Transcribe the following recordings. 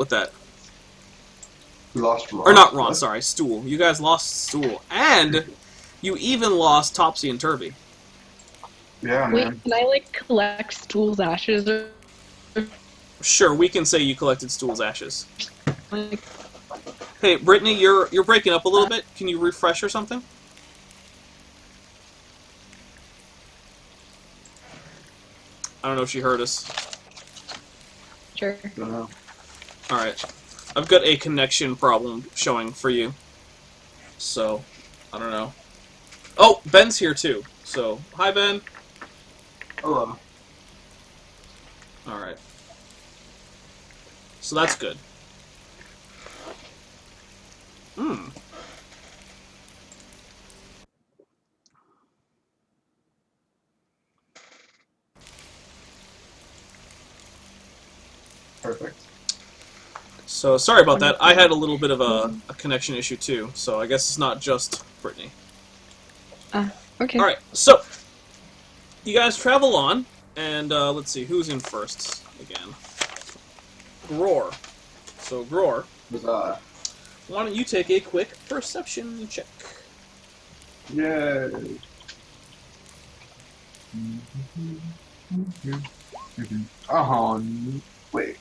with that. We lost Ron. Or not Ron, What? sorry, Stool. You guys lost Stool. And you even lost Topsy and Turvy. Yeah, Wait, man. can I like collect Stool's ashes or Sure, we can say you collected Stool's ashes. like Hey, Brittany, you're breaking up a little that? bit. Can you refresh or something? I don't know if she heard us. Sure. Don't know. Alright. I've got a connection problem showing for you. So, I don't know. Oh, Ben's here too. So, hi Ben. Hello. Alright. So that's good. Hmm. Perfect. So, sorry about that. Wonderful. I had a little bit of a connection issue too. So, I guess it's not just Brittany. Okay. Alright, so, you guys travel on, and let's see, who's in first again? Gror. So, Gror, Was why don't you take a quick perception check? yay. Oh, wait.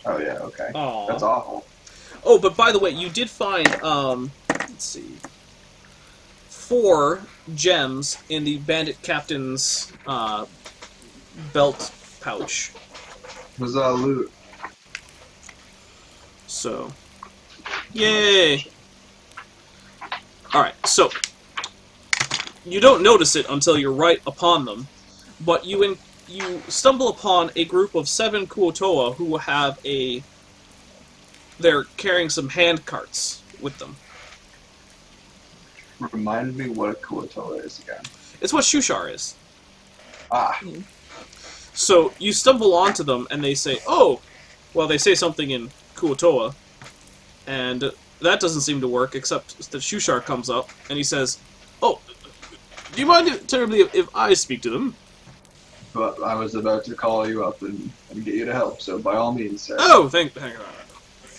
Oh yeah, okay. Aww. That's awful. Oh, but by the way, you did find, let's see, 4 gems in the bandit captain's belt pouch. Was loot. So, yay! Alright, so, you don't notice it until you're right upon them, but you stumble upon a group of 7 Kuotoa who have they're carrying some hand carts with them. Remind me what a Kuotoa is again. It's what Shushar is. Ah, So you stumble onto them, and they say, "Oh," well, they say something in Kuotoa, and that doesn't seem to work. Except that Shushar comes up and he says, "Oh, do you mind terribly if I speak to them?" but I was about to call you up and get you to help, so by all means, sir. Oh, thank you.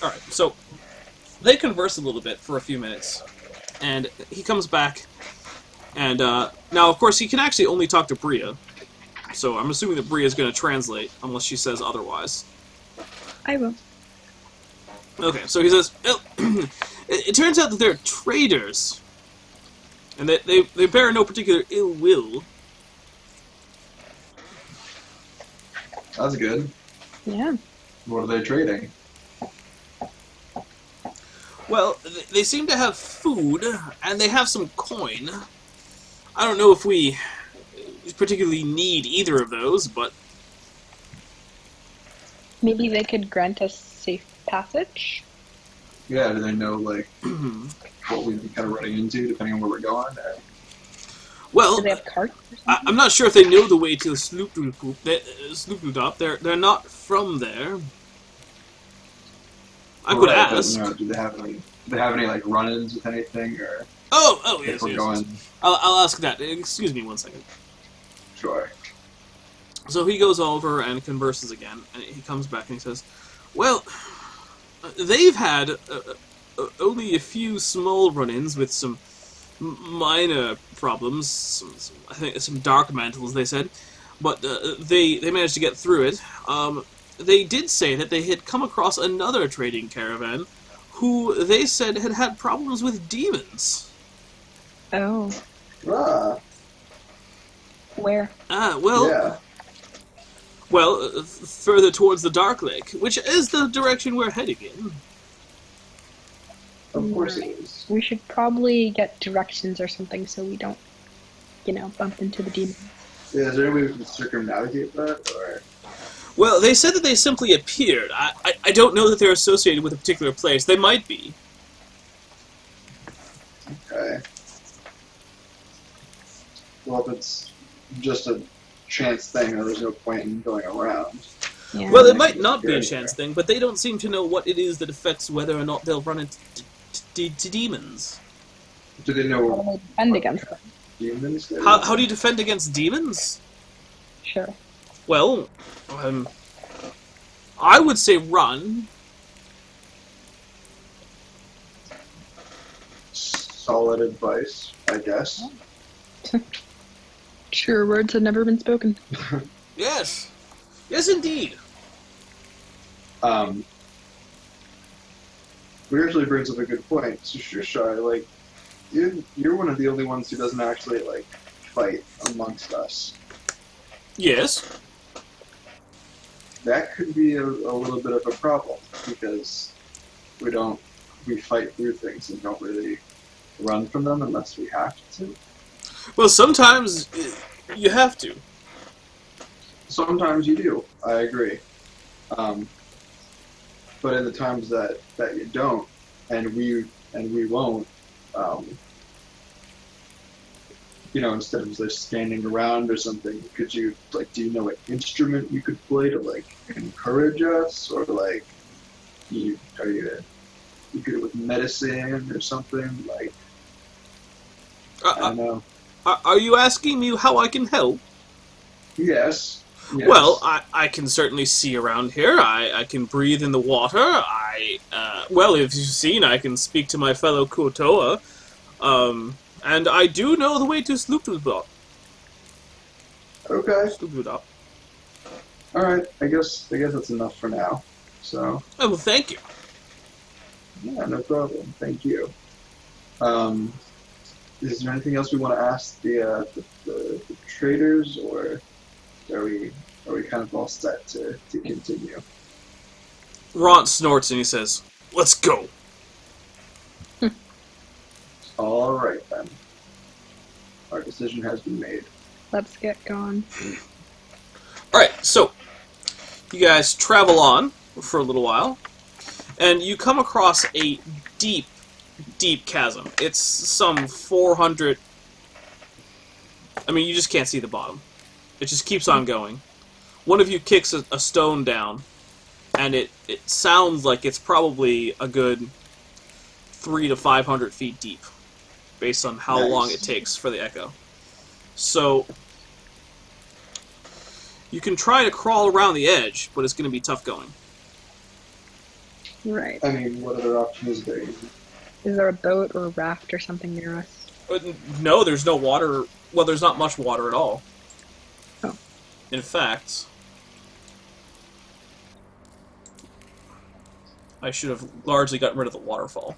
All right, so they converse a little bit for a few minutes, and he comes back, and now, of course, he can actually only talk to Bria, so I'm assuming that Bria is going to translate unless she says otherwise. I will. Okay, so he says, well, it turns out that they're traders, and that they bear no particular ill will. That's good. Yeah. What are they trading? Well, they seem to have food, and they have some coin. I don't know if we particularly need either of those, but Maybe they could grant us safe passage. Yeah, do they know like what we'd be kind of running into depending on where we're going? Or... well, Do they have carts or something? I'm not sure if they know the way to Sloopdop. They're not from there. I could Right, but, ask. you know, do they have any like run-ins with anything, or Oh, if yes, we're yes. going? I'll ask that. Excuse me one second. Sure. So he goes over and converses again, and he comes back and he says, well, they've had only a few small run-ins with some minor problems, I think some dark mantles, they said, but they managed to get through it. They did say that they had come across another trading caravan who they said had problems with demons. Oh. Ah, Where? Well, yeah. well, further towards the Dark Lake, which is the direction we're heading in. Of course it is. We should probably get directions or something so we don't, bump into the demons. Yeah, is there any way we can circumnavigate that, or? Well, they said that they simply appeared. I don't know that they're associated with a particular place. They might be. Okay. Well, if it's just a chance thing, there's no point in going around. Yeah. Well, it That might could not be a get chance scary. thing, but they don't seem to know what it is that affects whether or not they'll run into demons. Do they How know do they defend against them? demons? How do you defend against demons? Sure. Well, I would say run. Solid advice, I guess. Sure, words have never been spoken. Yes. Yes, indeed. Which actually brings up a good point. So Shy, like, you're one of the only ones who doesn't actually like fight amongst us. Yes. That could be a little bit of a problem because we fight through things and don't really run from them unless we have to. Well, sometimes you have to. Sometimes you do. I agree. But in the times that you don't, and we won't, instead of just standing around or something, could you do you know what instrument you could play to encourage us, or are you good with medicine or something? I don't know. Are you asking me how I can help? Yes. Yes. Well, I can certainly see around here. I can breathe in the water. Well, if you've seen, I can speak to my fellow Kuotoa. And I do know the way to Sloopdudop. Okay. Sloopdudop. All right. I guess that's enough for now. So. Oh, well, thank you. Yeah, no problem. Thank you. Is there anything else we want to ask the traders, or are we kind of all set to continue? Ront snorts and he says, "Let's go." All right then. Our decision has been made. Let's get going. Alright, so you guys travel on for a little while, and you come across a deep, deep chasm. It's some 400... I mean, you just can't see the bottom. It just keeps on going. One of you kicks a stone down, and it sounds like it's probably a good 300 to 500 feet deep, based on how long it takes for the echo. So, you can try to crawl around the edge, but it's going to be tough going. Right. I mean, what other options are there? Is there a boat or a raft or something near us? No, there's no water. Well, there's not much water at all. Oh. In fact, I should have largely gotten rid of the waterfall.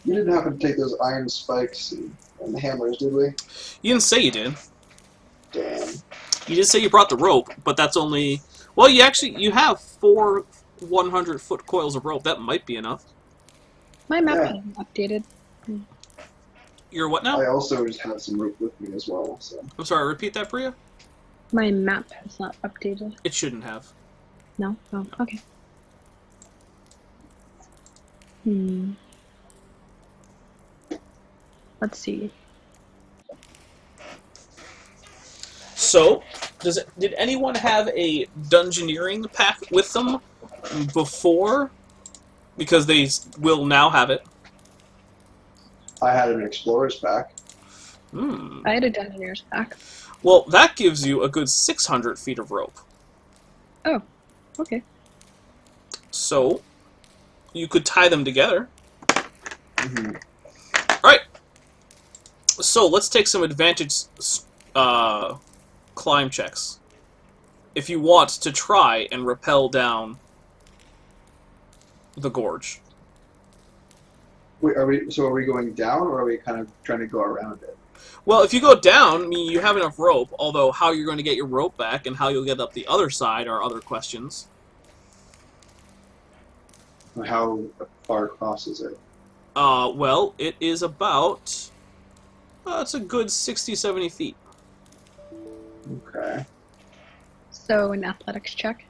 You didn't happen to take those iron spikes and the hammers, did we? You didn't say you did. Damn. You did say you brought the rope, but that's only... Well, you have 4 100-foot coils of rope. That might be enough. My map Yeah. hasn't updated. You're what now? I also just have some rope with me as well, so. I'm sorry, repeat that for you? My map has not updated. It shouldn't have. No? Oh, okay. Let's see. So, did anyone have a dungeoneering pack with them before? Because they will now have it. I had an explorer's pack. I had a Dungeoneer's pack. Well, that gives you a good 600 feet of rope. Oh, okay. So, you could tie them together. Mm-hmm. Alright. So, let's take some advantage climb checks. If you want to try and rappel down the gorge. Wait, are we going down, or are we kind of trying to go around it? Well, if you go down, I mean, you have enough rope, although how you're going to get your rope back and how you'll get up the other side are other questions. How far across is it? Well, it is about... it's a good 60, 70 feet. Okay. So, an athletics check?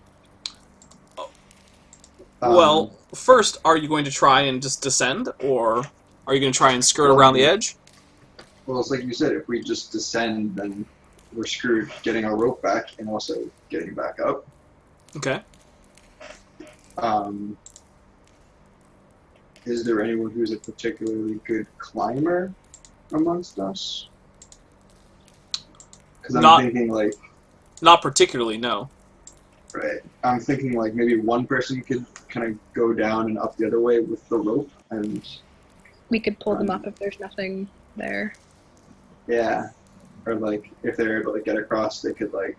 Well, first, are you going to try and just descend, or are you going to try and skirt around the edge? Well, it's like you said, if we just descend, then we're screwed getting our rope back and also getting back up. Okay. Is there anyone who's a particularly good climber amongst us? Because I'm Not- thinking like, Not particularly, no. right. I'm thinking like maybe one person could kind of go down and up the other way with the rope, and We could pull them up if there's nothing there. yeah, or like if they're able to get across, they could like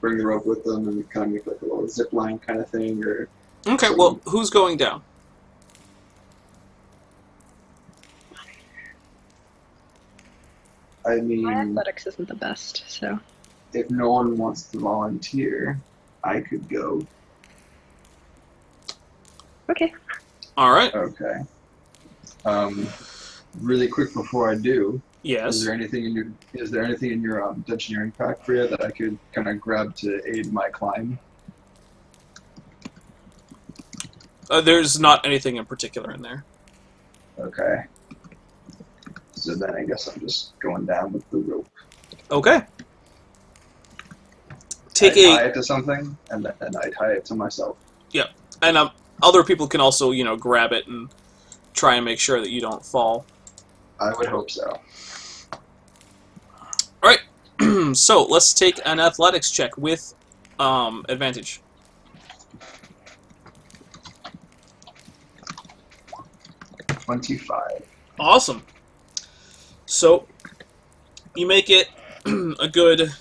bring the rope with them and kind of make like a little zip line kind of thing, or Okay, well, who's going down? I My mean, athletics isn't the best, so if no one wants to volunteer, I could go. okay. All right. Okay. Really quick before I do, Yes. is there anything in your dungeoneering pack, Freya, that I could kind of grab to aid my climb? There's not anything in particular in there. Okay. So then I guess I'm just going down with the rope. Okay. Take I tie a it to something, and then I tie it to myself. and other people can also grab it and try and make sure that you don't fall. I would hope so. All right. So let's take an athletics check with advantage. 25. Awesome. So you make it a good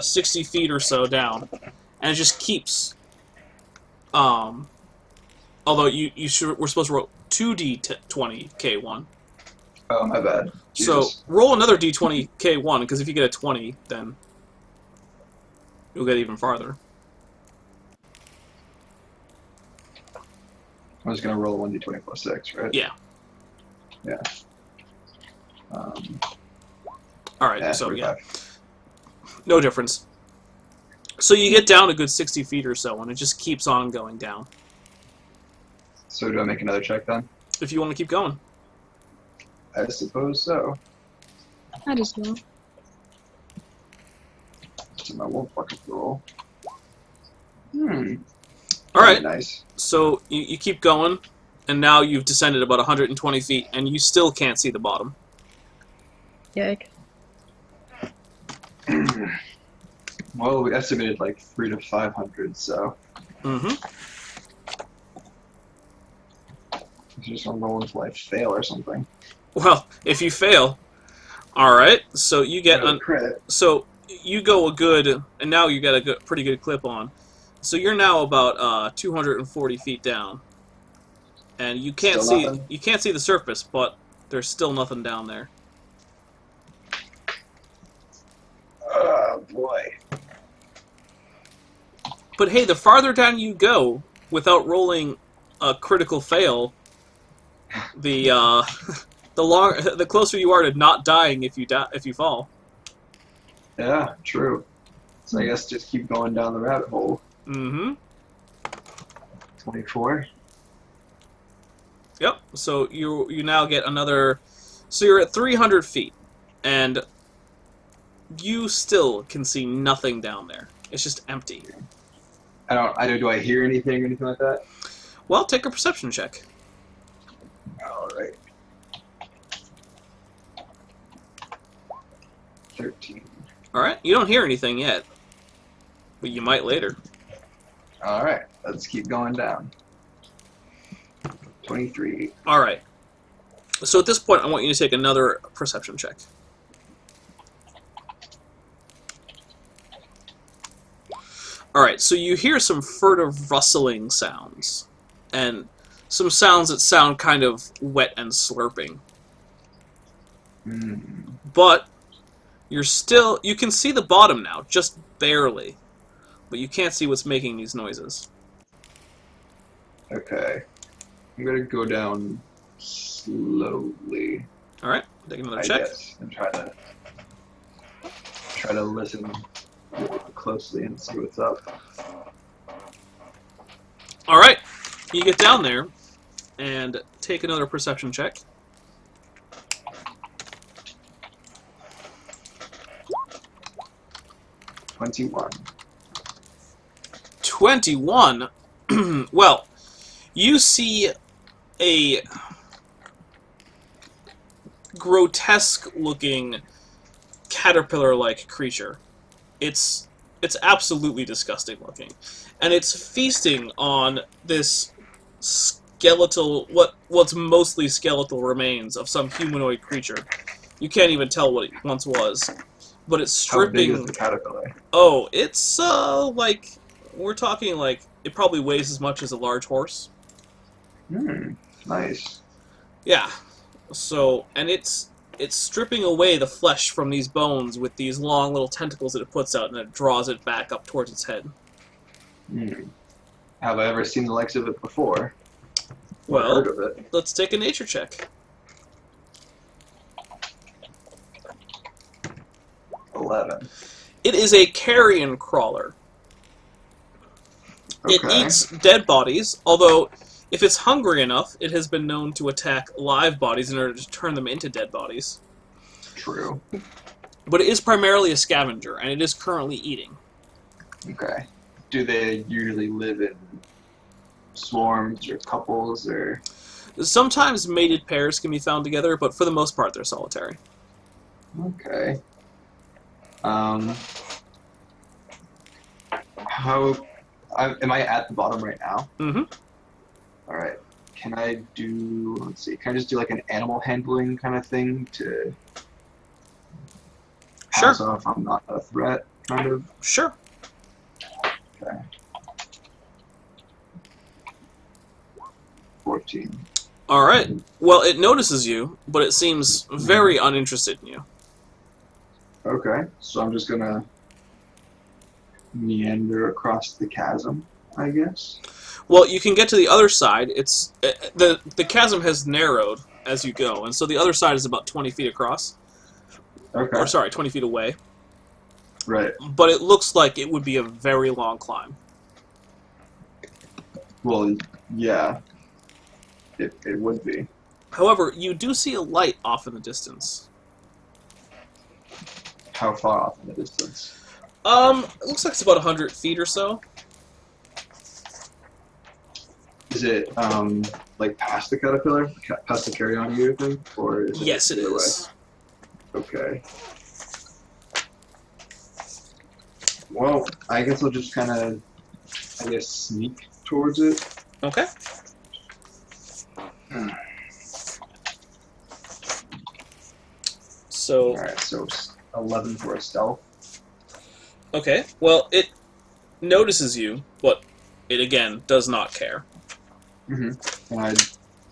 60 feet or so down, and it just keeps. Although we're supposed to roll 2d20 K1. Oh, my bad. So Jesus. roll another d20 K1, because if you get a 20, then you'll get even farther. I was going to roll 1d20 plus 6, right? Yeah. Yeah. All right. Yeah, So 45. yeah, no difference. So you get down a good 60 feet or so, and it just keeps on going down. So do I make another check then? If you want to keep going. I suppose so. I just know. So I won't fucking roll. All right. Nice. So you keep going, and now you've descended about 120 feet, and you still can't see the bottom. Yikes. Well, we estimated like 300 to 500, so Mm-hmm. it's just gonna roll until I fail or something. Well, if you fail, all right. So you get No crit. so you go a good, and now you got a pretty good clip on. So you're now about 240 feet down, and you can't Still see nothing? the surface, but there's still nothing down there. Oh boy. But hey, the farther down you go without rolling a critical fail, the the closer you are to not dying if you fall. Yeah, true. So I guess just keep going down the rabbit hole. Mm-hmm. 24. Yep. So you now get another. So you're at 300 feet, and you still can see nothing down there. It's just empty. Do I hear anything or anything like that? Well, take a perception check. Alright. 13. All right. You don't hear anything yet, but you might later. Alright, let's keep going down. 23. All right. So at this point, I want you to take another perception check. All right. So you hear some furtive rustling sounds, and some sounds that sound kind of wet and slurping. Hmm. But you can see the bottom now, just barely. But you can't see what's making these noises. Okay. I'm gonna go down slowly, All right. Take another I check. guess, and try to listen closely and see what's up. All right. You get down there and take another perception check. 21. 21. Well, you see a grotesque-looking caterpillar-like creature. It's absolutely disgusting looking, and it's feasting on this skeletal, what's mostly skeletal remains of some humanoid creature. You can't even tell what it once was, but it's How big stripping. is the caterpillar? Oh, it's like we're talking like it probably weighs as much as a large horse. Nice. Yeah. So, and it's stripping away the flesh from these bones with these long little tentacles that it puts out, and it draws it back up towards its head. Have I ever seen the likes of it before? Or Well, heard of it? let's take a nature check. 11. It is a carrion crawler. It Okay. eats dead bodies, although if it's hungry enough, it has been known to attack live bodies in order to turn them into dead bodies. True. But it is primarily a scavenger, and it is currently eating. Okay. Do they usually live in swarms or couples or? Sometimes mated pairs can be found together, but for the most part, they're solitary. Okay. Am I at the bottom right now? Mm-hmm. All right. Can I do? Let's see. Can I just do like an animal handling kind of thing to? Sure. pass off I'm not a threat, kind of. Sure. Okay. 14. All right. Well, it notices you, but it seems very uninterested in you. Okay, so I'm just gonna meander across the chasm, I guess. Well, you can get to the other side. It's the chasm has narrowed as you go, and so the other side is about 20 feet across. Okay. Or sorry, 20 feet away. Right. But it looks like it would be a very long climb. Well, yeah. It would be. However, you do see a light off in the distance. How far off in the distance? It looks like it's about 100 feet or so. Is it like past the caterpillar, past the carry-on you thing, or is it Yes, it the other is. way? Okay. Well, I guess I'll just kind of, sneak towards it. Okay. So, All right, so 11 for a stealth. okay. Well, it notices you, but it again does not care. Mm-hmm. And I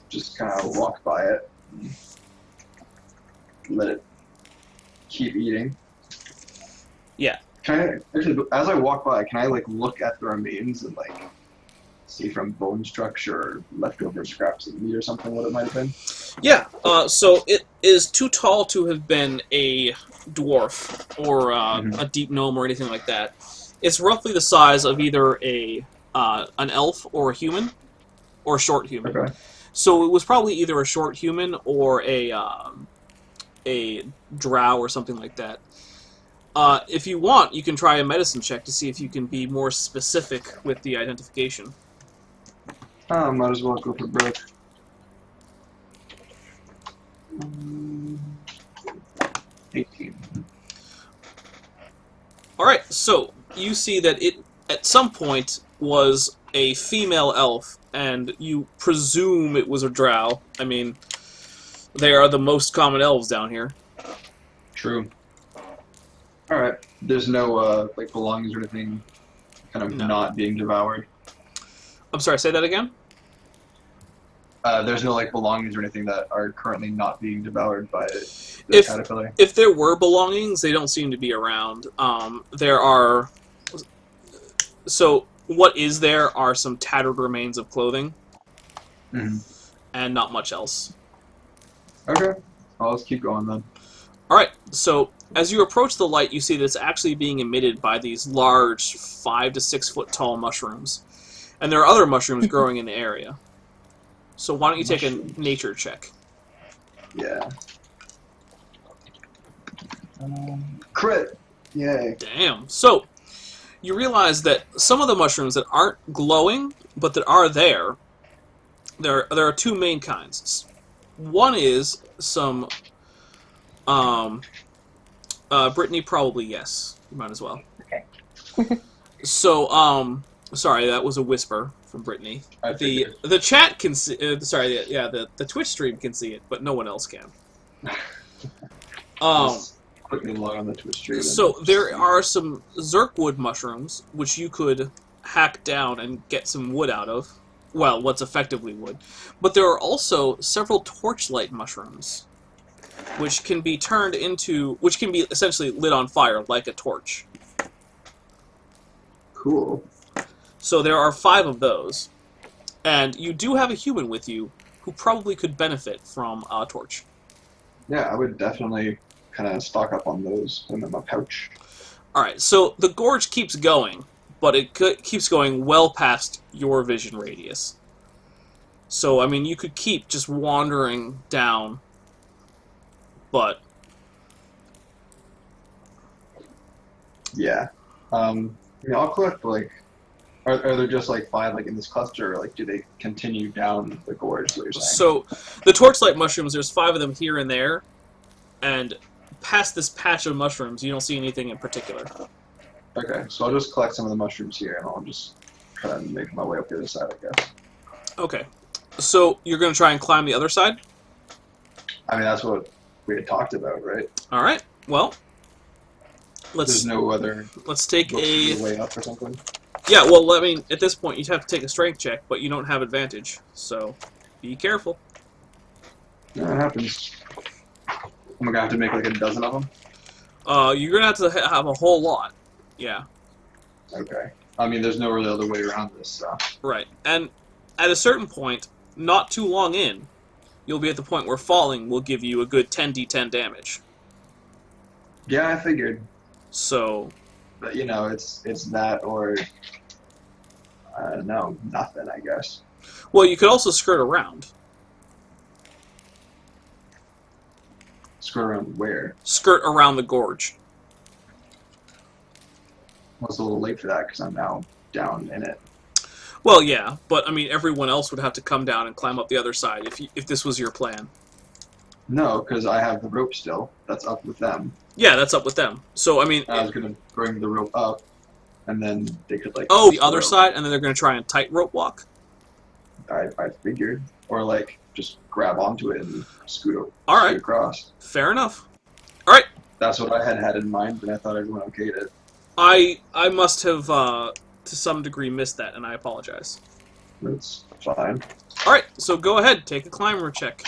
just kind of walk by it, and let it keep eating. Yeah. Can I actually, as I walk by, can I like look at the remains and like see from bone structure or leftover scraps of meat or something what it might have been? Yeah. So it is too tall to have been a dwarf or a deep gnome or anything like that. It's roughly the size of either an elf or a human, or a short human. Okay. So it was probably either a short human or a drow or something like that. If you want, you can try a medicine check to see if you can be more specific with the identification. Might as well go for broke. 18. Alright, so you see that it at some point was a female elf, and you presume it was a drow. I mean, they are the most common elves down here. True. Alright. There's no like belongings or anything kind of No. not being devoured. I'm sorry, say that again? There's no like belongings or anything that are currently not being devoured by the caterpillar. If there were belongings, they don't seem to be around. There are... So, what is there are some tattered remains of clothing, and not much else. Okay. Well, let's keep going then. Alright, so as you approach the light, you see that it's actually being emitted by these large 5 to 6 foot tall mushrooms. And there are other mushrooms growing in the area. So why don't you take a nature check? Yeah. Crit! Yay. Damn. So, you realize that some of the mushrooms that aren't glowing, but that are there are two main kinds. One is some Brittany, probably yes. You might as well. Okay. So, sorry, that was a whisper from Brittany. I figured. The chat can see. The Twitch stream can see it, but no one else can. Just quickly log on the Twitch stream. So there are some Zerkwood mushrooms which you could hack down and get some wood out of. Well, what's effectively wood. But there are also several torchlight mushrooms, which can be essentially lit on fire like a torch. Cool. So there are 5 of those, and you do have a human with you who probably could benefit from a torch. Yeah, I would definitely kind of stock up on those in my pouch. Alright, so the gorge keeps going, but it keeps going well past your vision radius. So, I mean, you could keep just wandering down, but... Yeah. I'll collect, like... Are there just, like, 5, like, in this cluster, or, like, do they continue down the gorge, what you're saying? So, the torchlight mushrooms, there's 5 of them here and there, and past this patch of mushrooms, you don't see anything in particular. Okay, so I'll just collect some of the mushrooms here, and I'll just try to make my way up the other side, I guess. Okay. So, you're going to try and climb the other side? I mean, that's what we had talked about, right? Alright, well, There's no other let's take a... way up or something? Yeah, well, I mean, at this point, you'd have to take a strength check, but you don't have advantage, so be careful. Yeah, it happens. I'm gonna have to make like a dozen of them? You're gonna have to have a whole lot. Yeah. Okay. I mean, there's no really other way around this, so... Right. And at a certain point, not too long in, you'll be at the point where falling will give you a good 10d10 damage. Yeah, I figured. So... But, you know, it's that or... I don't know, nothing, I guess. Well, you could also skirt around. Skirt around where? Skirt around the gorge. Well, it's a little late for that, because I'm now down in it. Well, yeah, but, I mean, everyone else would have to come down and climb up the other side if this was your plan. No, because I have the rope still. That's up with them. Yeah, that's up with them. So, I mean... I was going to bring the rope up, and then they could, like... Oh, the other rope. side, and then they're going to try and tightrope walk? I figured. Or, like, just grab onto it and scoot Alright. across. Fair enough. Alright. That's what I had in mind, and I thought everyone okayed it. I must have, to some degree, missed that, and I apologize. That's fine. Alright, so go ahead, take a climber check.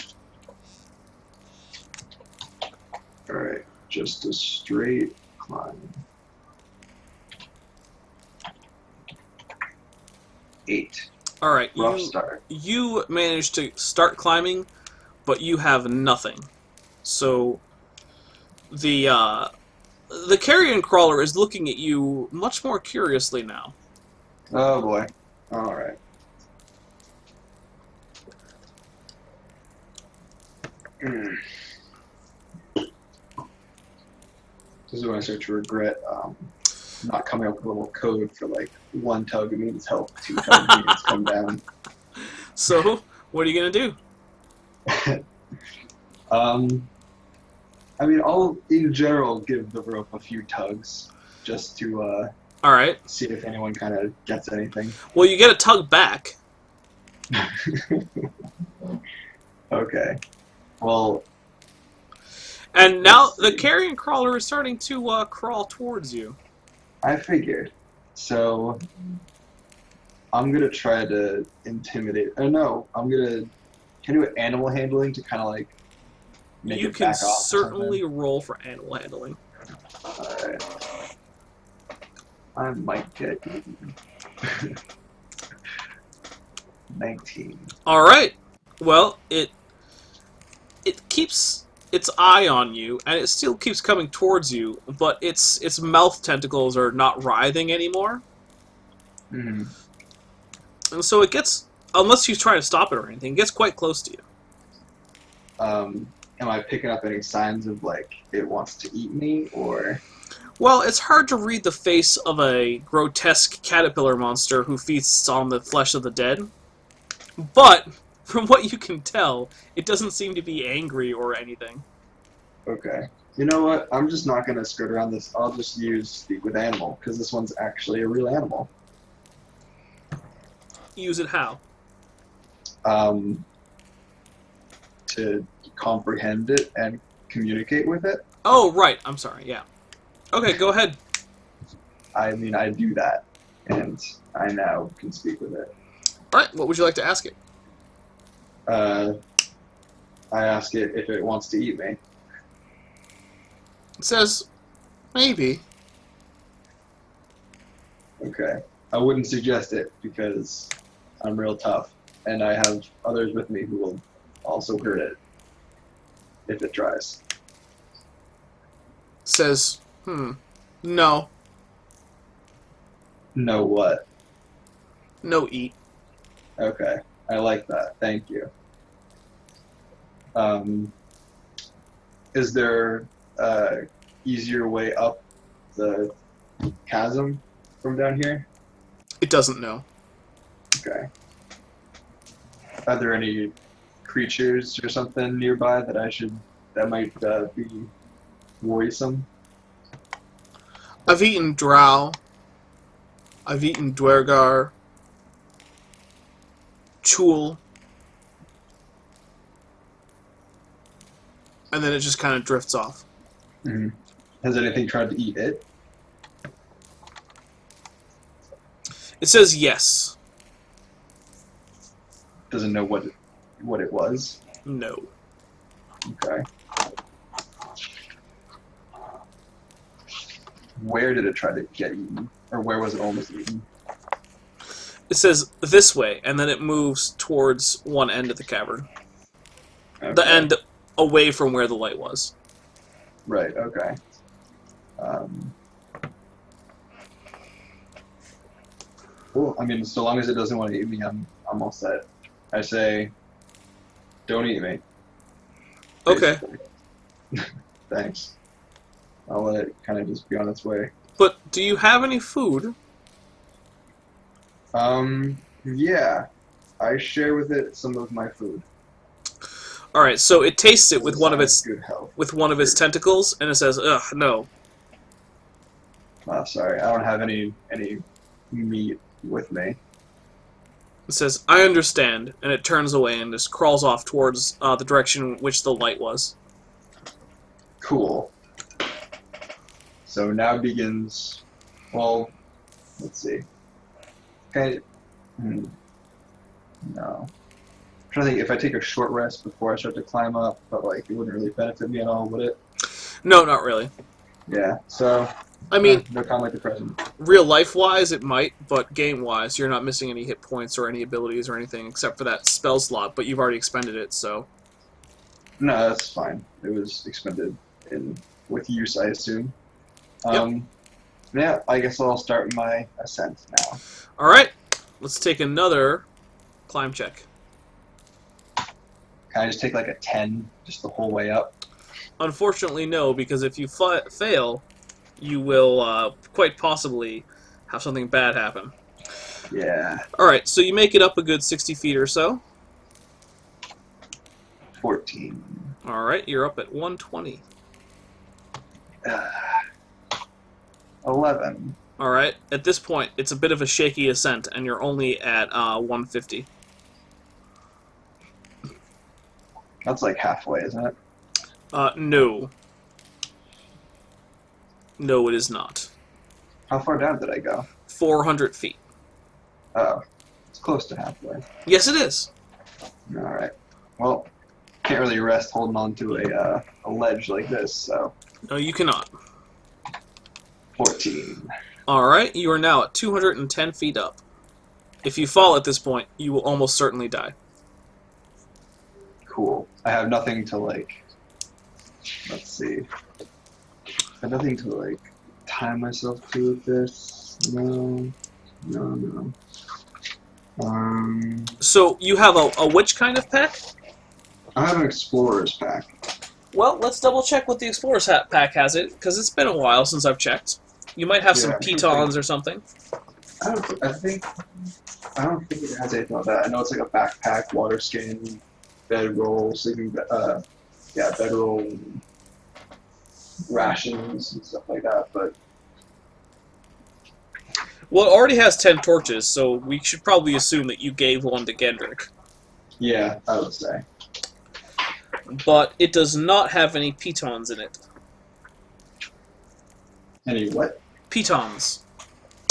Alright, just a straight climb. 8. Alright, Rough start. you managed to start climbing, but you have nothing. So, the carrion crawler is looking at you much more curiously now. Oh boy. Alright. This is when I start to regret not coming up with a little code for like 1 tug means help, 2 tug means come down. So, what are you gonna do? I mean, I'll in general give the rope a few tugs just to Alright. see if anyone kind of gets anything. Well, you get a tug back. Okay. Well, And now the carrion crawler is starting to crawl towards you. I figured. So, I'm going to try to intimidate... Oh, no. I'm going to... Can I do animal handling to kind of, like, make You it can back off or certainly roll for animal handling. something? Alright. I might get eaten. 19. Alright. Well, it keeps its eye on you, and it still keeps coming towards you, but its mouth tentacles are not writhing anymore. Hmm. And so it gets, unless you try to stop it or anything, it gets quite close to you. Am I picking up any signs of, like, it wants to eat me, or... Well, it's hard to read the face of a grotesque caterpillar monster who feasts on the flesh of the dead, but from what you can tell, it doesn't seem to be angry or anything. Okay. You know what? I'm just not gonna skirt around this. I'll just use speak with animal because this one's actually a real animal. Use it how? To comprehend it and communicate with it. Oh, right. I'm sorry. Yeah. Okay, go ahead. I mean, I do that, and I now can speak with it. All right. What would you like to ask it? I ask it if it wants to eat me. It says, maybe. Okay. I wouldn't suggest it because I'm real tough, and I have others with me who will also hurt it if it tries. Says, no. No what? No eat. Okay. I like that. Thank you. Is there a easier way up the chasm from down here? It doesn't know. Okay. Are there any creatures or something nearby that might be worrisome? I've eaten drow. I've eaten dwergar. Chul. And then it just kind of drifts off. Mm-hmm. Has anything tried to eat it? It says yes. Doesn't know what it was? No. Okay. Where did it try to get eaten? Or where was it almost eaten? It says this way, and then it moves towards one end of the cavern. Okay. The end away from where the light was. Right, okay. Cool. I mean, so long as it doesn't want to eat me, I'm all set. I say, don't eat me. Okay. Thanks. I'll let it kind of just be on its way. But do you have any food? Yeah. I share with it some of my food. All right, so it tastes it with one of its good health. tentacles, and it says, "Ugh, no." Oh, sorry, I don't have any meat with me. It says, "I understand," and it turns away and just crawls off towards the direction which the light was. Cool. So now begins. Well, let's see. Okay. No. I'm trying to think if I take a short rest before I start to climb up, but like it wouldn't really benefit me at all, would it? No, not really. Yeah. So. I mean, no time like the present. real life-wise, it might, but game-wise, you're not missing any hit points or any abilities or anything except for that spell slot. But you've already expended it, so. No, that's fine. It was expended with use, I assume. Yep. Yeah, I guess I'll start my ascent now. All right, let's take another climb check. Can I just take like a 10 just the whole way up? Unfortunately, no, because if you fail, you will quite possibly have something bad happen. Yeah. Alright, so you make it up a good 60 feet or so. 14. Alright, you're up at 120. 11. Alright, at this point, it's a bit of a shaky ascent, and you're only at 150. That's like halfway, isn't it? No. No, it is not. How far down did I go? 400 feet. Oh, it's close to halfway. Yes, it is. Alright. Well, can't really rest holding on to a ledge like this, so. No, you cannot. 14. Alright, you are now at 210 feet up. If you fall at this point, you will almost certainly die. Cool. I have nothing to like. Let's see. I have nothing to like tie myself to with this. No. So, you have a which kind of pack? I have an explorer's pack. Well, let's double check what the Explorer's pack has it, because it's been a while since I've checked. You might have some Yeah. pitons or something. I don't think it has anything like that. I know it's like a backpack, water skin, bedroll, sleeping bedroll, rations and stuff like that. But Well, it already has 10 torches, so we should probably assume that you gave one to Gendrick. yeah, I would say. But it does not have any pitons in it. Any what? Pitons.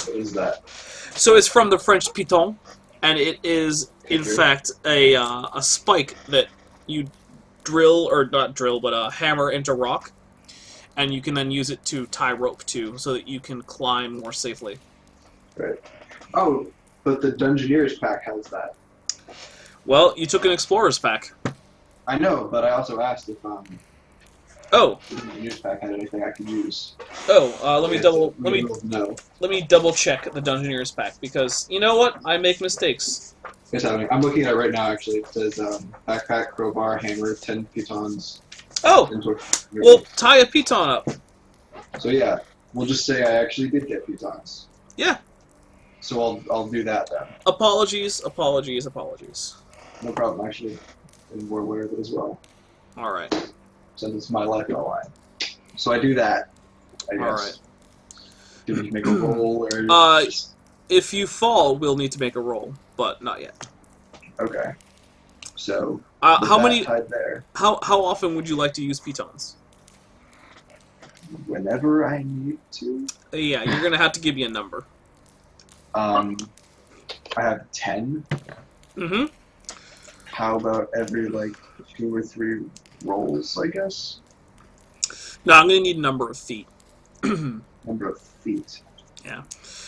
What is that? So it's from the French piton, and it is, in Okay. fact, a spike that you drill, or not drill, but hammer into rock, and you can then use it to tie rope to, so that you can climb more safely. Right. Oh, but the Dungeoneers pack has that. Well, you took an explorer's pack. I know, but I also asked if Oh, the Dungeoneers pack had anything I could use. let me No. double check the Dungeoneer's pack, because you know what? I make mistakes. It's happening. I'm looking at it right now. Actually, it says backpack, crowbar, hammer, 10 pitons. Oh, and torch. well, tie a piton up. So yeah, we'll just say I actually did get pitons. Yeah. So I'll do that then. Apologies, apologies, apologies. No problem. Actually, I'm more aware of it as well, All right. since it's my life on the line. So I do that. I guess. All right. Do we make a roll or? If you fall, we'll need to make a roll, but not yet. Okay. So How with that many? tied there? How often would you like to use pitons? Whenever I need to. Yeah, you're gonna have to give me a number. I have 10. Mm-hmm. How about every like 2 or 3 rolls? I guess. No, I'm gonna need a number of feet. Number of feet.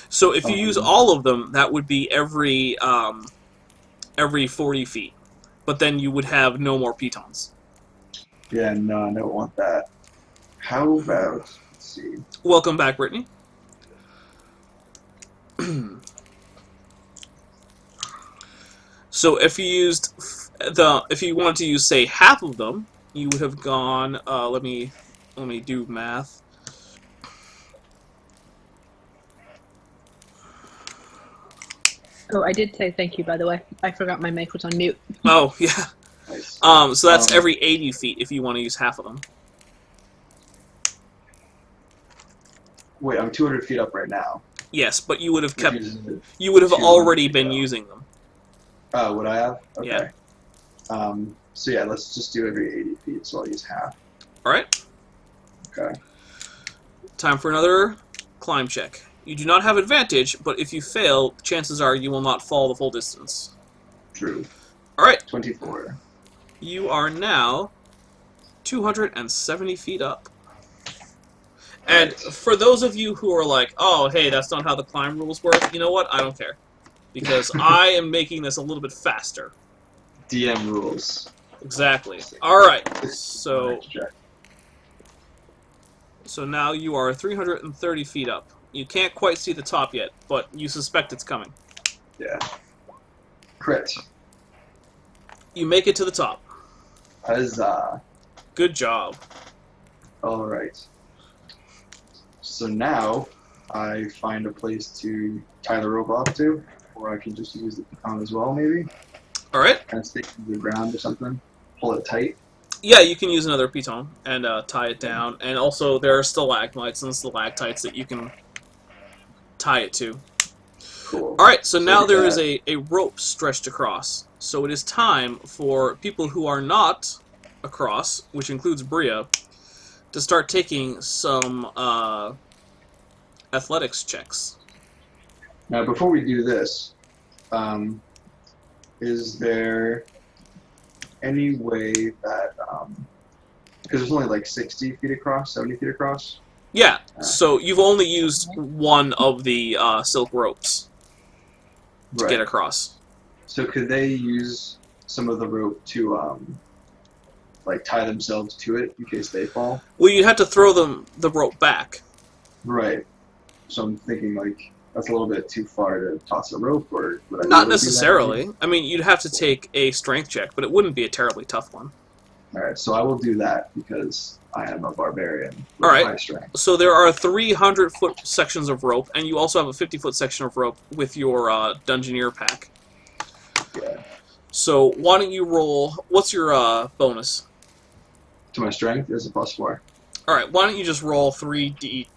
So if you use all of them, that would be every 40 feet. But then you would have no more pitons. Yeah, no, I don't want that. How about, let's see. Welcome back, Brittany. So if you used if you wanted to use, say, half of them, you would have gone. Let me do math. Oh, I did say thank you, by the way. I forgot my mic was on mute. Oh yeah. Nice. So that's every 80 feet if you want to use half of them. Wait, I'm 200 feet up right now. Yes, but you would have kept. Using it. You would have 200 already feet been up. using them. Oh, would I have? Okay. Yeah. So yeah, let's just do every 80 feet, so I'll use half. All right. Okay. Time for another climb check. You do not have advantage, but if you fail, chances are you will not fall the full distance. True. All right. 24. You are now 270 feet up. And for those of you who are like, oh, hey, that's not how the climb rules work, you know what? I don't care. Because I am making this a little bit faster. DM rules. Exactly. All right. So Next check. now you are 330 feet up. You can't quite see the top yet, but you suspect it's coming. Yeah. Crit. You make it to the top. Huzzah. Good job. All right. So now I find a place to tie the rope off to, or I can just use the baton as well, maybe. All right. Kind of stick it to the ground or something. Pull it tight. Yeah, you can use another piton and tie it down. And also, there are stalagmites and stalactites that you can tie it to. Cool. All right, so now there is that. a rope stretched across. So it is time for people who are not across, which includes Bria, to start taking some athletics checks. Now, before we do this, is there any way that, because it's only like 60 feet across, 70 feet across? Yeah, so you've only used one of the silk ropes to get across. So could they use some of the rope to, like, tie themselves to it in case they fall? Well, you'd have to throw the rope back. Right. So I'm thinking, like, that's a little bit too far to toss a rope, or would I be able to Not do that? necessarily. I mean, you'd have to take a strength check, but it wouldn't be a terribly tough one. All right, so I will do that because I am a barbarian with All right. high strength. So there are 300-foot sections of rope, and you also have a 50-foot section of rope with your Dungeoneer pack. Yeah. So why don't you roll? What's your bonus? To my strength is a +4. All Alright, why don't you just roll 4d20.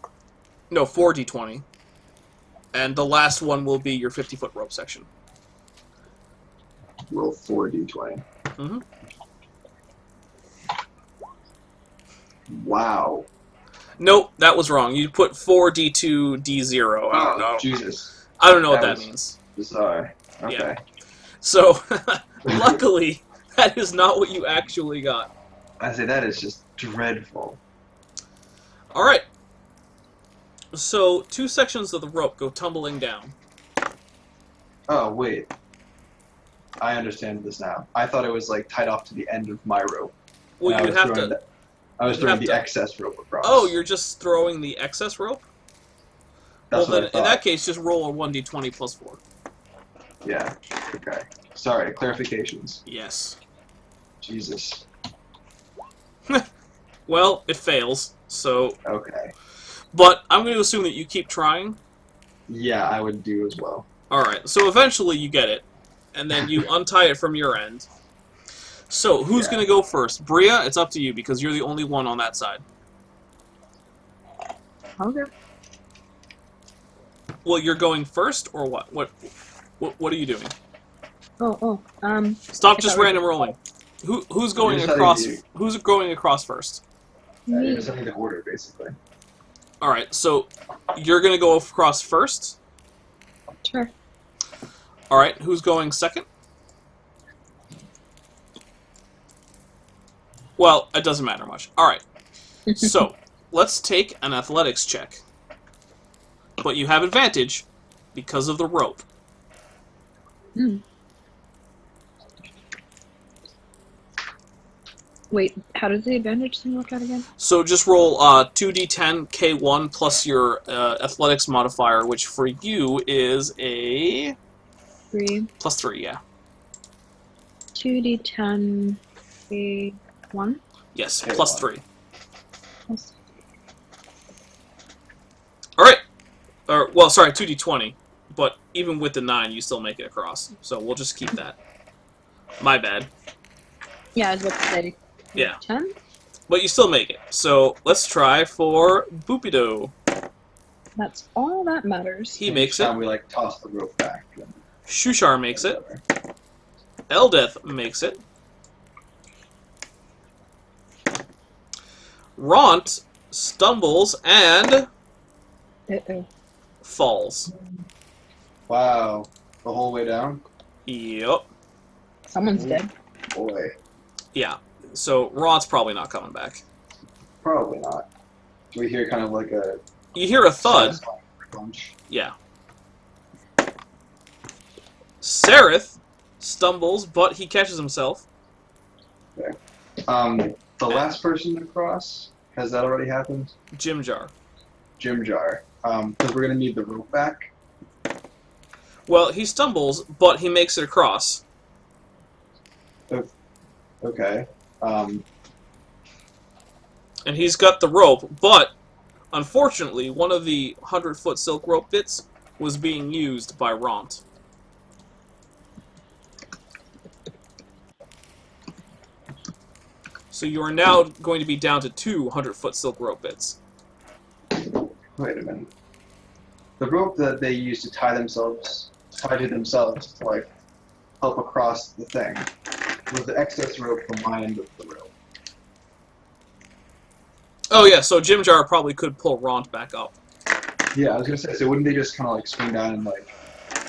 And the last one will be your 50-foot rope section. Roll 4d20. Mm-hmm. Wow. Nope, that was wrong. You put 4d2d0. I don't know. Jesus. I don't know what that was means. Bizarre. Okay. Yeah. So, luckily, that is not what you actually got. I say that is just dreadful. Alright. So, 2 sections of the rope go tumbling down. Oh, wait. I understand this now. I thought it was like tied off to the end of my rope. Well, And you'd have to... I was you'd throwing have the to- excess rope across. Oh, you're just throwing the excess rope? That's well, what then, I in thought. that case, just roll a 1d20 plus 4. Yeah. Okay. Sorry. Clarifications. Yes. Jesus. Well, it fails, so... Okay. But I'm going to assume that you keep trying. Yeah, I would do as well. Alright, so eventually you get it. And then you untie it from your end. So, who's Yeah. going to go first? Bria, it's up to you, because you're the only one on that side. Okay. Well, you're going first, or what? What are you doing? Stop I just thought we- random rolling. Who's going just having across? you- Who's going across first? You're just having the order, basically. All right, so you're gonna go across first. Sure. All right, who's going second? Well, it doesn't matter much. All right, so let's take an athletics check. But you have advantage because of the rope. Hmm. Wait, how does the advantage thing work out again? So just roll 2d10 K1 plus your athletics modifier, which for you is a 3. plus 3, yeah. 2d10 1. Yes, K1. plus 3. Plus- Alright. Or, well, sorry, 2d20. But even with the 9, you still make it across. So we'll just keep that. My bad. Yeah, I was about to say. Yeah. 10? But you still make it. So let's try for Boopido. That's all that matters. He makes Each time it. we like toss the rope back. And Shushar makes it. whatever. Eldeth makes it. Ront stumbles and Uh-oh. falls. Wow. The whole way down? Yep. Someone's dead. Boy. Yeah. So Ront's probably not coming back. Probably not. Do we hear kind of like a You hear a thud. satisfying crunch? Yeah. Sereth stumbles, but he catches himself. The last person to cross, has that already happened? Jim Jar. Jim Jar. Because we're gonna need the rope back. Well, he stumbles, but he makes it across. Okay. And he's got the rope, but unfortunately, one of the 100-foot silk rope bits was being used by Ront. So you are now going to be down to 2 100-foot silk rope bits. Wait a minute. The rope that they use to tie to themselves to like help across the thing was the excess rope from my end of the rope. Oh yeah, so Jim Jar probably could pull Ront back up. Yeah, I was gonna say, so wouldn't they just kind of like swing down and like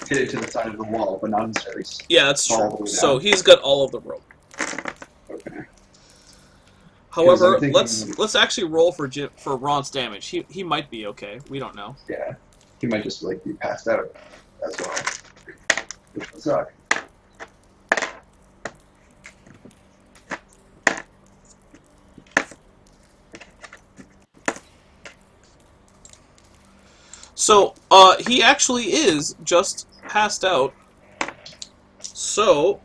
hit it to the side of the wall, but not necessarily? Yeah, that's All the true. way So down. he's got all of the rope. Okay. However, I'm thinking- let's actually roll for Ront's damage. He might be okay. We don't know. Yeah, he might just like be passed out as well, which would suck. So, he actually is just passed out. So,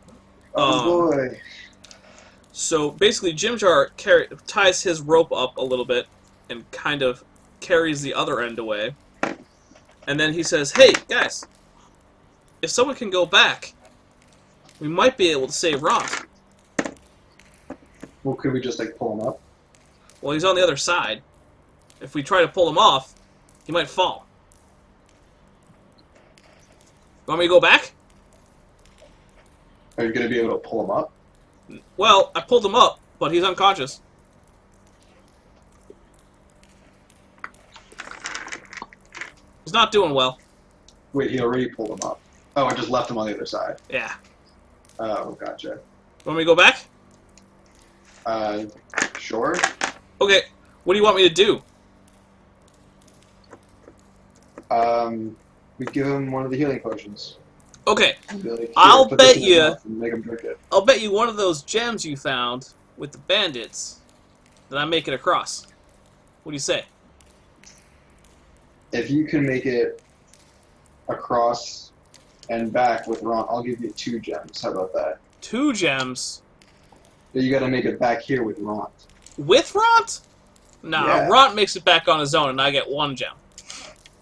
Oh boy. so basically Jim Jar ties his rope up a little bit and kind of carries the other end away. And then he says, "Hey, guys, if someone can go back, we might be able to save Ront." Well, could we just like pull him up? Well, he's on the other side. If we try to pull him off, he might fall. Want me to go back? Are you going to be able to pull him up? Well, I pulled him up, but he's unconscious. He's not doing well. Wait, he already pulled him up. Oh, I just left him on the other side. Yeah. Oh, gotcha. Want me to go back? Sure. Okay. What do you want me to do? We give him one of the healing potions. Okay. Be like, "Here, I'll put this bet in his you- mouth and make him drink it." I'll bet you one of those gems you found with the bandits that I make it across. What do you say? If you can make it across and back with Ron, I'll give you 2 gems. How about that? 2 gems But you got to make it back here with Ron. with Ront? Nah, Yeah. Ront makes it back on his own, and I get 1 gem.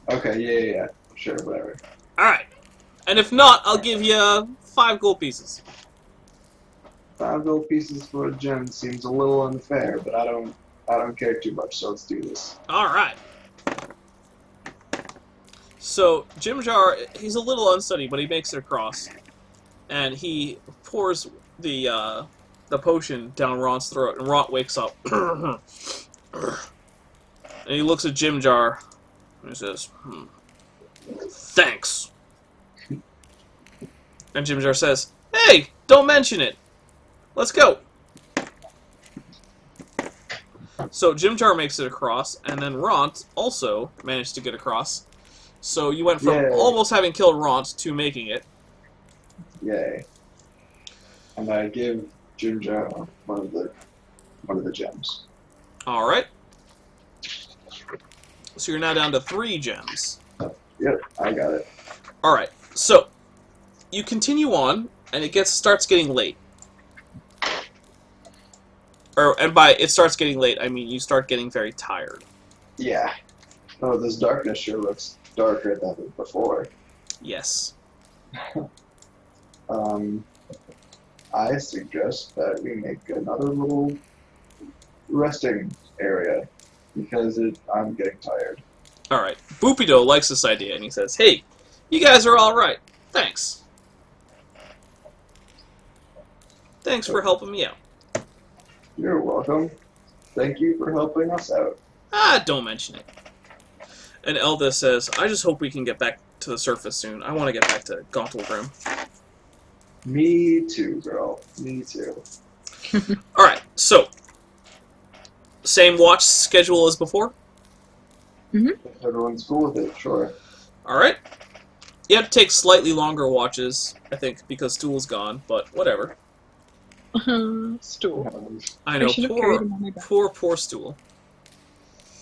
Okay, yeah. Sure, whatever. Alright. And if not, I'll give you 5 gold pieces. 5 gold pieces for a gem seems a little unfair, but I don't care too much. So let's do this. Alright. So, Jim Jar, he's a little unsteady, but he makes it across. And he pours the potion down Ront's throat, and Ront wakes up. And he looks at Jim Jar, and he says, "Thanks." And Jim Jar says, "Hey, don't mention it. Let's go." So Jim Jar makes it across, and then Ront also managed to get across. So you went from Yay. almost having killed Ront to making it. Yay! And I give Jim Jar one of the gems. Alright. So you're now down to 3 gems. Yep, I got it. Alright, so you continue on, and it starts getting late. And by it starts getting late, I mean you start getting very tired. Yeah. Oh, this darkness sure looks darker than before. Yes. I suggest that we make another little resting area because I'm getting tired. Alright. Boopido likes this idea, and he says, "Hey, you guys are alright. Thanks. Thanks for helping me out." You're welcome. Thank you for helping us out. Ah, don't mention it. And Elda says, "I just hope we can get back to the surface soon. I want to get back to Gauntlebrim." Me too, girl. Me too. Alright, so, same watch schedule as before? If everyone's cool with it, sure. Alright. You have to take slightly longer watches, I think, because Stool's gone, but whatever. Stool. I I know, should have carried him on my back. poor Stool.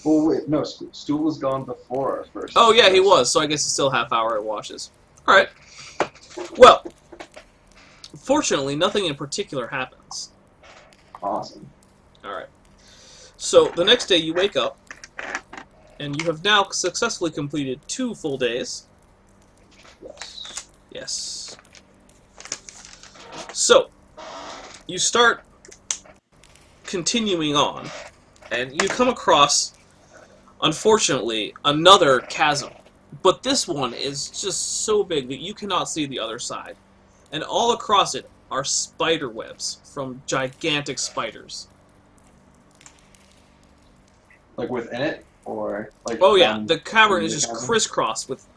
Oh wait, no, Stool was gone before our first. Oh yeah, he was, so I guess it's still half-hour watches. Alright. Well, fortunately, nothing in particular happens. Awesome. Alright. So, the next day you wake up, and you have now successfully completed 2 full days. Yes. Yes. So, you start continuing on, and you come across, unfortunately, another chasm. But this one is just so big that you cannot see the other side. And all across it are spider webs from gigantic spiders. Like within it, or like. Oh yeah, the cavern in is the just cavern? crisscrossed with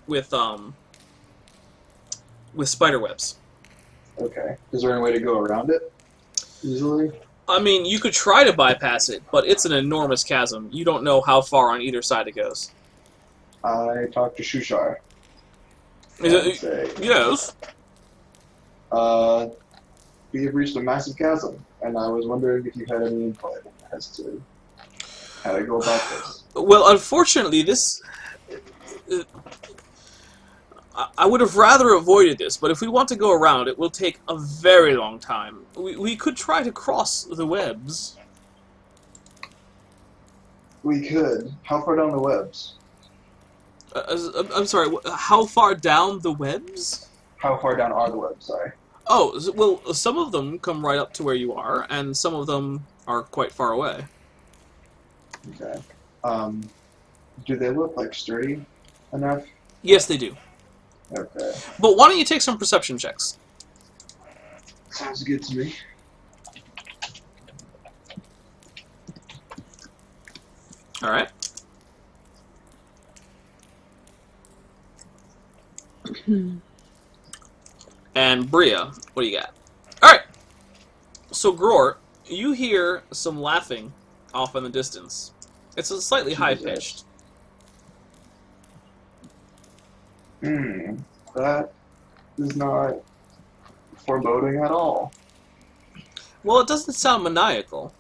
spider webs. Okay. Is there any way to go around it easily? I mean, you could try to bypass it, but it's an enormous chasm. You don't know how far on either side it goes. I talked to Shushar. Is and it, say, yes. we have reached a massive chasm, and I was wondering if you had any input as to how to go about this. Well, unfortunately, this... I would have rather avoided this, but if we want to go around, it will take a very long time. We could try to cross the webs. We could. How far down the webs? I'm sorry, how far down the webs? How far down are the webs? Sorry. Oh, well, some of them come right up to where you are, and some of them are quite far away. Okay. Do they look like sturdy enough? Yes, they do. Okay. But why don't you take some perception checks? Sounds good to me. All right. And Bria, what do you got? All right. So Gror, you hear some laughing off in the distance. It's a slightly high pitched. That is not foreboding at all. Well, it doesn't sound maniacal.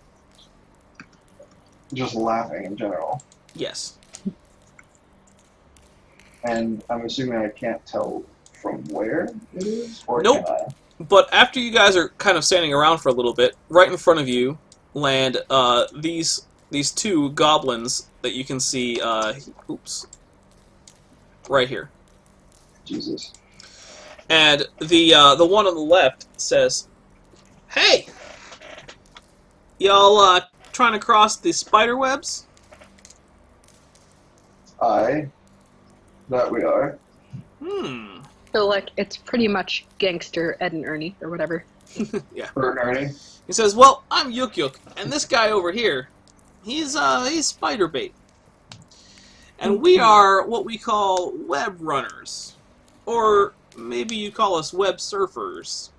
Just laughing in general. Yes. And I'm assuming I can't tell from where it is? Or Nope. can I? But after you guys are kind of standing around for a little bit, right in front of you land these two goblins that you can see. Oops. Right here. Jesus. And the one on the left says, "Hey, y'all trying to cross the spider webs?" That we are. So, like, it's pretty much gangster Ed and Ernie, or whatever. Yeah. Bert and Ernie. He says, "Well, I'm Yuk Yuk, and this guy over here, he's spider bait. And we are what we call web runners. Or maybe you call us web surfers.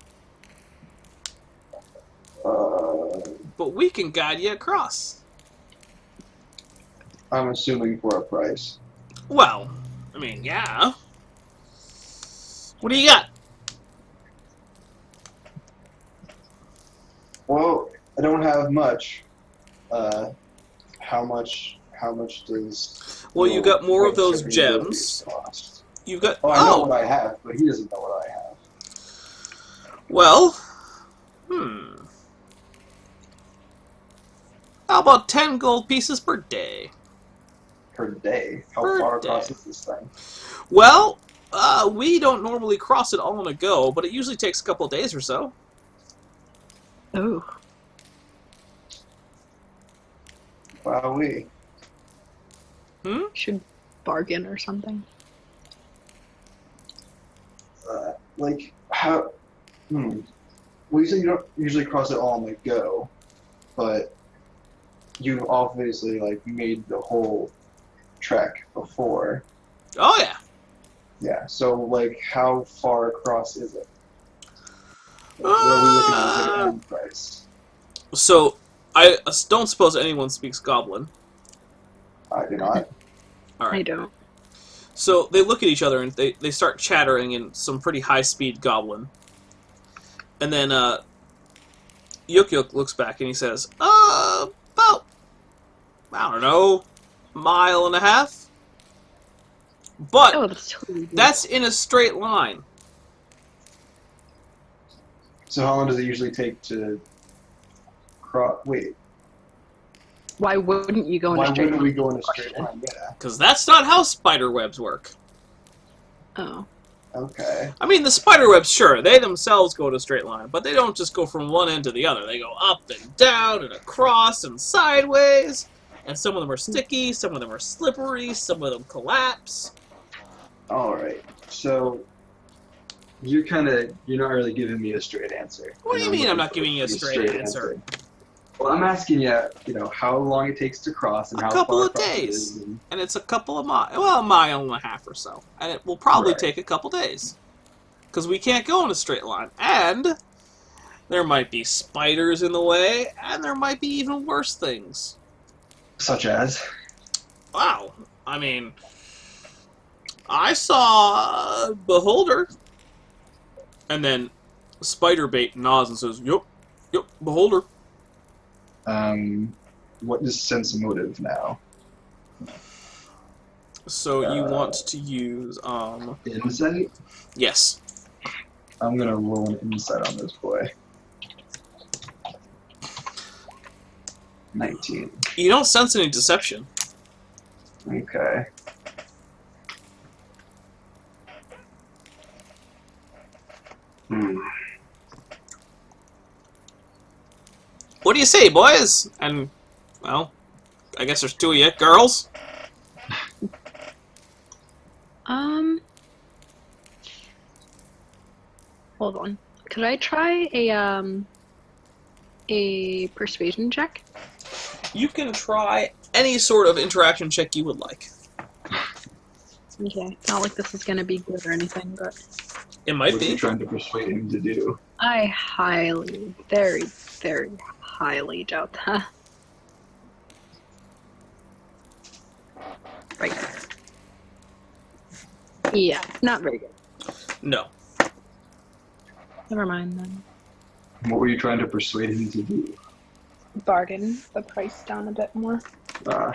But we can guide you across." I'm assuming for a price. Well, I mean, yeah. What do you got? Well, I don't have much. How much does... Well, you got more of those surfing gems. abilities cost? You've got... Oh, I know what I have, but he doesn't know what I have. Well, how about 10 gold pieces per day? Per day? How Per far day. across is this thing? Well, we don't normally cross it all in a go, but it usually takes a couple of days or so. Oh. Wowee. Should bargain or something. Like, how... Well, you say you don't usually cross it all on the go, but you've obviously, like, made the whole trek before. Oh, yeah. Yeah, so, like, how far across is it? What are we looking at as an end price? So, I don't suppose anyone speaks Goblin. I do not. All right. I don't. So they look at each other and they start chattering in some pretty high-speed Goblin. And then Yuk Yuk looks back and he says, about, I don't know, mile and a half? But Oh, that's totally good. that's in a straight line. So how long does it usually take to cross... Wait, Why wouldn't you go in why a straight wouldn't line? we go in a straight line? Yeah. Because that's not how spider webs work. Oh. Okay. I mean, the spider webs, sure, they themselves go in a straight line, but they don't just go from one end to the other. They go up and down and across and sideways. And some of them are sticky, some of them are slippery, some of them collapse. Alright. So, you're not really giving me a straight answer. What do you And mean I'm looking not for giving you a straight answer? Well, I'm asking you, how long it takes to cross and A how couple far of across it days. is, and- And it's a couple of miles, well, a mile and a half or so. And it will probably Right. take a couple days. Because we can't go in a straight line. And there might be spiders in the way, and there might be even worse things. Such as? Wow. I mean, I saw a Beholder. And then Spiderbait nods and says, Yep, Beholder. What is sense motive now? So you want to use, Insight? yes. I'm gonna roll an insight on this boy. 19. You don't sense any deception. Okay. What do you say, boys? And, well, I guess there's two of you, girls. Hold on. Could I try a persuasion check? You can try any sort of interaction check you would like. Okay. Not like this is gonna be good or anything, but It might What are you be. trying to persuade him to do? I highly, very, very highly doubt that. Right. Yeah, not very good. No. Never mind then. What were you trying to persuade him to do? Bargain the price down a bit more. Uh,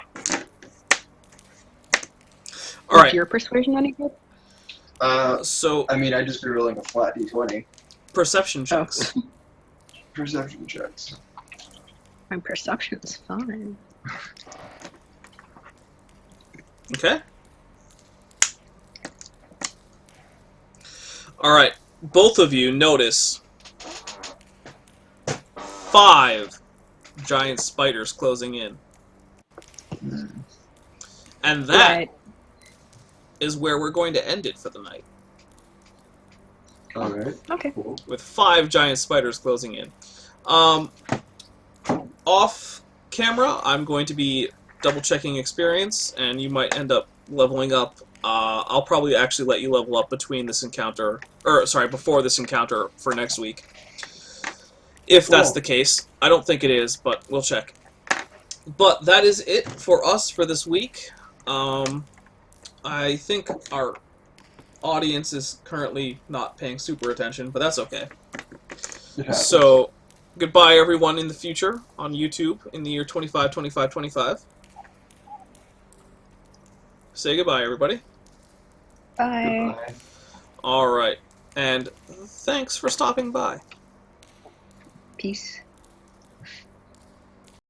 All right. Is your persuasion any good? So I mean, I just be rolling a flat d20. perception checks. Perception checks. My perception's fine. Okay. All right. Both of you notice 5 giant spiders closing in, and that is Right. where we're going to end it for the night, All right. Okay. Cool. with 5 giant spiders closing in. Off camera, I'm going to be double checking experience, and you might end up leveling up. I'll probably actually let you level up between this encounter, before this encounter for next week. If that's Cool. the case. I don't think it is, but we'll check. But that is it for us for this week. I think our audience is currently not paying super attention, but that's okay. It happens. So, goodbye everyone in the future on YouTube in the year 252525. Say goodbye, everybody. Bye. Goodbye. Alright, and thanks for stopping by. Peace.